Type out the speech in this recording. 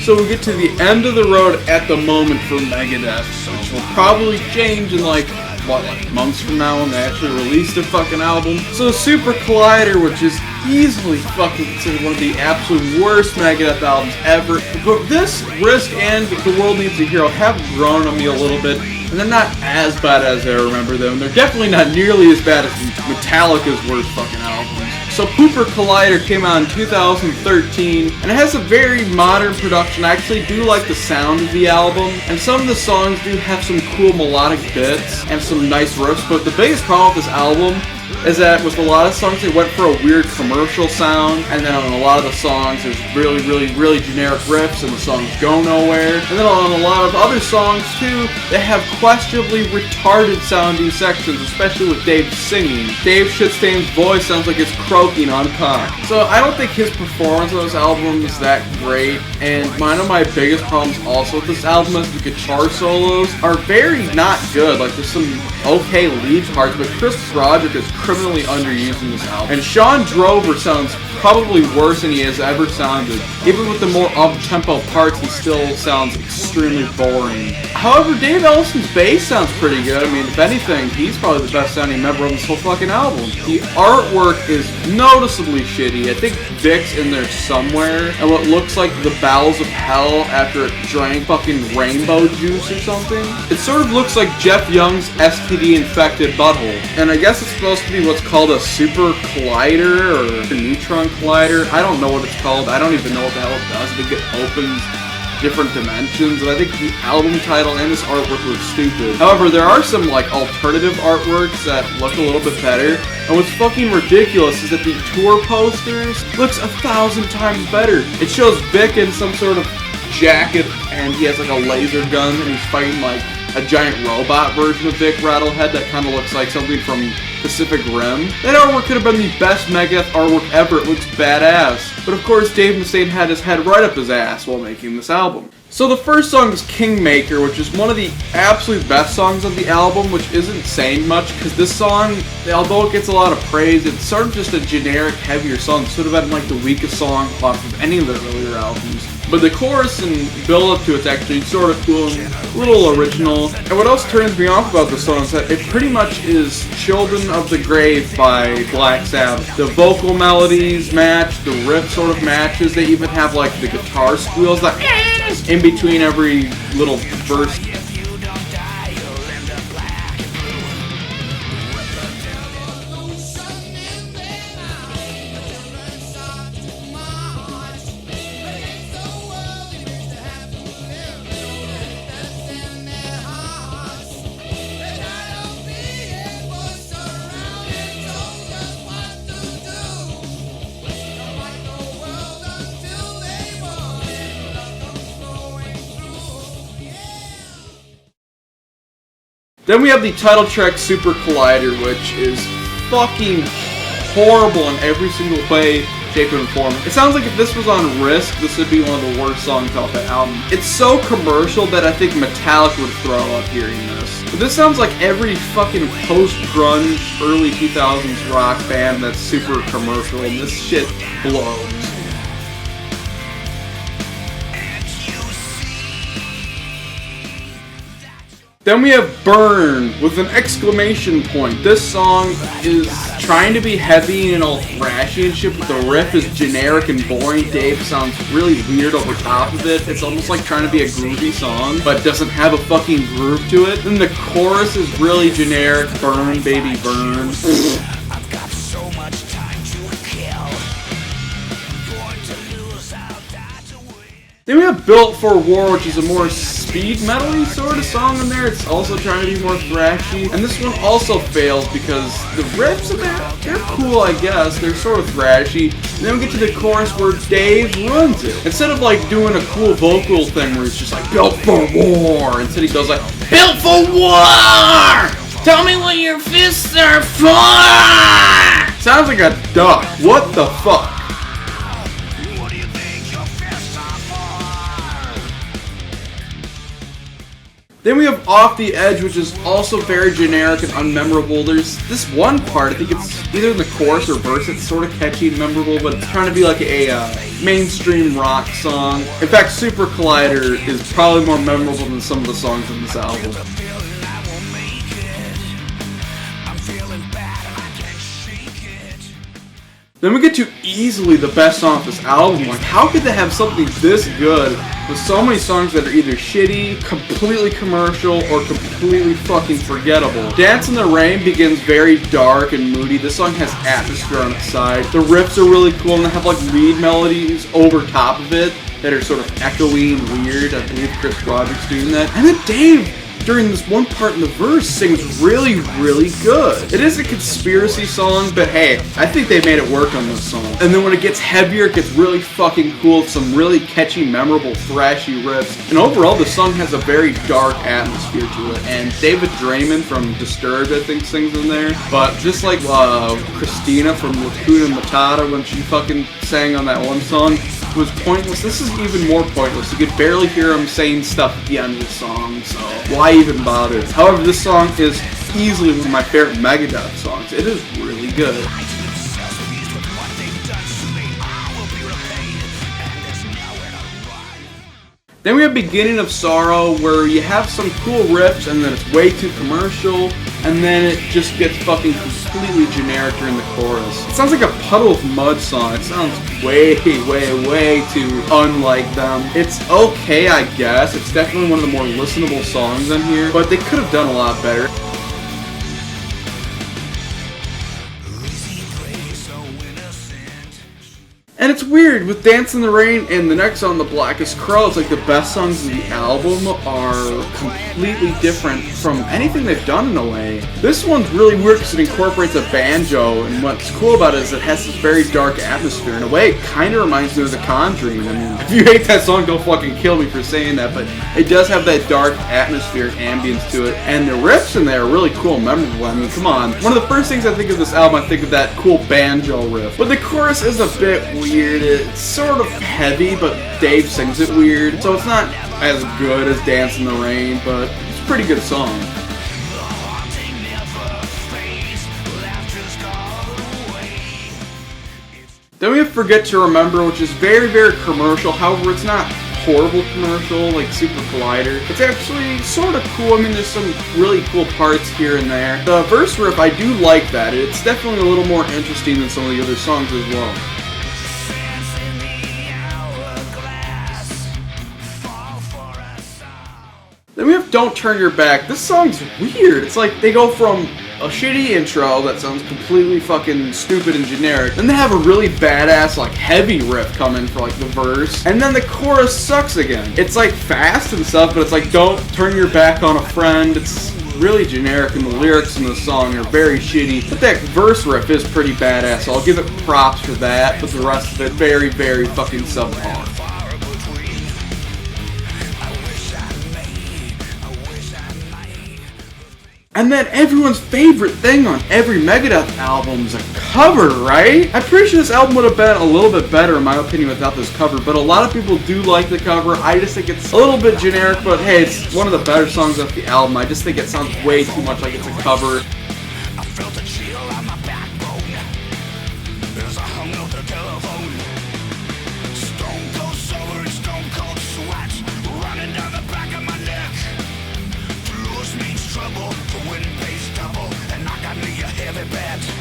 So we get to the end of the road at the moment for Megadeth, which will probably change in like months from now when they actually release their fucking album. So Super Collider, which is easily fucking considered one of the absolute worst Megadeth albums ever. But this, Risk, and The World Needs a Hero have grown on me a little bit, and they're not as bad as I remember them. They're definitely not nearly as bad as Metallica's worst fucking albums. So Super Collider came out in 2013, and it has a very modern production. I actually do like the sound of the album, and some of the songs do have some cool melodic bits and some nice riffs, but the biggest problem with this album is that with a lot of songs they went for a weird commercial sound, and then on a lot of the songs there's really generic riffs and the songs go nowhere. And then on a lot of other songs too, they have questionably retarded sounding sections, especially with Dave singing. Dave Shitstain's voice sounds like it's croaking on cock. So I don't think his performance on this album is that great, and one of my biggest problems also with this album is the guitar solos are very not good. Like there's some okay lead parts, but Chris Broderick is criminally underused in this album. And Sean Drover sounds probably worse than he has ever sounded. Even with the more up-tempo parts, he still sounds extremely boring. However, Dave Ellison's bass sounds pretty good. I mean, if anything, he's probably the best sounding member on this whole fucking album. The artwork is noticeably shitty. I think Vic's in there somewhere, and what looks like the bowels of hell after it drank fucking rainbow juice or something. It sort of looks like Jeff Young's STD-infected butthole. And I guess it's supposed to be what's called a super collider or a neutron collider. I don't know what it's called. I don't even know what the hell it does. I think it opens different dimensions, and I think the album title and this artwork look stupid. However, there are some like alternative artworks that look a little bit better, and what's fucking ridiculous is that the tour posters looks 1,000 times better. It shows Vic in some sort of jacket, and he has like a laser gun, and he's fighting like a giant robot version of Vic Rattlehead that kind of looks like something from Pacific Rim. That artwork could have been the best Megadeth artwork ever. It looks badass. But of course, Dave Mustaine had his head right up his ass while making this album. So the first song is Kingmaker, which is one of the absolute best songs on the album, which isn't saying much, because this song, although it gets a lot of praise, it's sort of just a generic, heavier song. It should have been like the weakest song off of any of their earlier albums. But the chorus and build up to it's actually sort of cool and a little original. And what else turns me off about the song is that it pretty much is Children of the Grave by Black Sabbath. The vocal melodies match, the riff sort of matches. They even have like the guitar squeals that in between every little verse. Then we have the title track Super Collider, which is fucking horrible in every single way, shape, and form. It sounds like if this was on Risk, this would be one of the worst songs off the album. It's so commercial that I think Metallica would throw up hearing this. But this sounds like every fucking post-grunge, early 2000s rock band that's super commercial, and this shit blows. Then we have Burn with an exclamation point. This song is trying to be heavy and all thrashy and shit, but the riff is generic and boring. Dave sounds really weird over top of it. It's almost like trying to be a groovy song, but doesn't have a fucking groove to it. Then the chorus is really generic. Burn, baby, burn. I've got so much time to kill. Born to lose, I'll die to win. Then we have Built for War, which is a more speed metal-y sort of song in there. It's also trying to be more thrashy. And this one also fails because the riffs in there, they're cool, I guess. They're sort of thrashy. And then we get to the chorus where Dave runs it. Instead of like doing a cool vocal thing where it's just like, Built for War, instead he goes like, Built for War! Tell me what your fists are for! Sounds like a duck. What the fuck? Then we have Off the Edge, which is also very generic and unmemorable. There's this one part, I think it's either in the chorus or verse, it's sort of catchy and memorable, but it's trying to be like a mainstream rock song. In fact, Super Collider is probably more memorable than some of the songs in this album. Then we get to easily the best song of this album. Like, how could they have something this good with so many songs that are either shitty, completely commercial, or completely fucking forgettable? Dance in the Rain begins very dark and moody. This song has atmosphere on its side. The riffs are really cool, and they have like lead melodies over top of it that are sort of echoey and weird. I believe Chris Roderick's doing that. And then Dave, during this one part in the verse, sings really, really good. It is a conspiracy song, but hey, I think they made it work on this song. And then when it gets heavier, it gets really fucking cool. Some really catchy, memorable, thrashy riffs. And overall, the song has a very dark atmosphere to it. And David Draymond from Disturbed, I think, sings in there. But just like Christina from Lacuna Matata when she fucking sang on that one song, was pointless. This is even more pointless. You could barely hear him saying stuff at the end of the song, so why even bother? However, this song is easily one of my favorite Megadeth songs. It is really good. Then we have Beginning of Sorrow, where you have some cool riffs and then it's way too commercial, and then it just gets fucking completely generic during the chorus. It sounds like a Puddle of Mud song. It sounds way, way, way too unlike them. It's okay, I guess. It's definitely one of the more listenable songs on here, but they could have done a lot better. And it's weird, with Dance in the Rain and the next song, The Blackest Crow, it's like the best songs of the album are completely different from anything they've done in a way. This one's really weird because it incorporates a banjo, and what's cool about it is it has this very dark atmosphere. In a way, it kind of reminds me of The Conjuring. I mean, if you hate that song, don't fucking kill me for saying that, but it does have that dark atmosphere and ambience to it, and the riffs in there are really cool and memorable. I mean, come on. One of the first things I think of this album, I think of that cool banjo riff. But the chorus is a bit weird. It's sort of heavy, but Dave sings it weird, so it's not as good as Dance in the Rain, but it's a pretty good song. Then we have Forget to Remember, which is very, very commercial. However, it's not horrible commercial like Super Collider. It's actually sort of cool. I mean, there's some really cool parts here and there. The verse riff, I do like that. It's definitely a little more interesting than some of the other songs as well. Then we have Don't Turn Your Back. This song's weird. It's like they go from a shitty intro that sounds completely fucking stupid and generic, then they have a really badass, like, heavy riff come in for, like, the verse, and then the chorus sucks again. It's, like, fast and stuff, but it's like, don't turn your back on a friend. It's really generic, and the lyrics in the song are very shitty, but that verse riff is pretty badass, so I'll give it props for that, but the rest of it, very, very fucking subpar. And then everyone's favorite thing on every Megadeth album is a cover, right? I'm pretty sure this album would have been a little bit better, in my opinion, without this cover, but a lot of people do like the cover. I just think it's a little bit generic, but hey, it's one of the better songs off the album. I just think it sounds way too much like it's a cover. I felt a chill on my backbone as I hung up the telephone. Stone cold sober and stone cold sweat running down the back of my neck. To lose me bad.